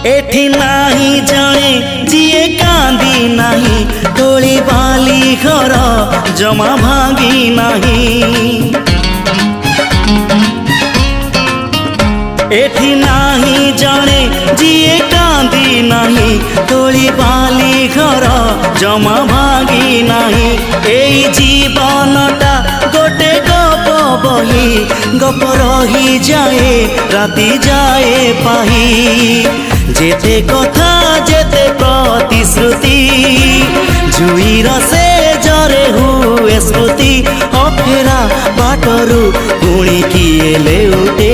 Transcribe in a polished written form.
एठी नाही जाने जिए कांदी नाही तोली बाली घर जमा भांगी नहीं। एठी नाही जाने जिए कांदी नहीं तोली बाली घर जमा भांगी नहीं। एई जीवनटा गोटे गप बही गप रही जाए राति जाए पाही। जेते कथा जेते प्रतिश्रुति जुईर से जरे हुए स्मृति अफेरा बाटरू पुणी किए लेउटे।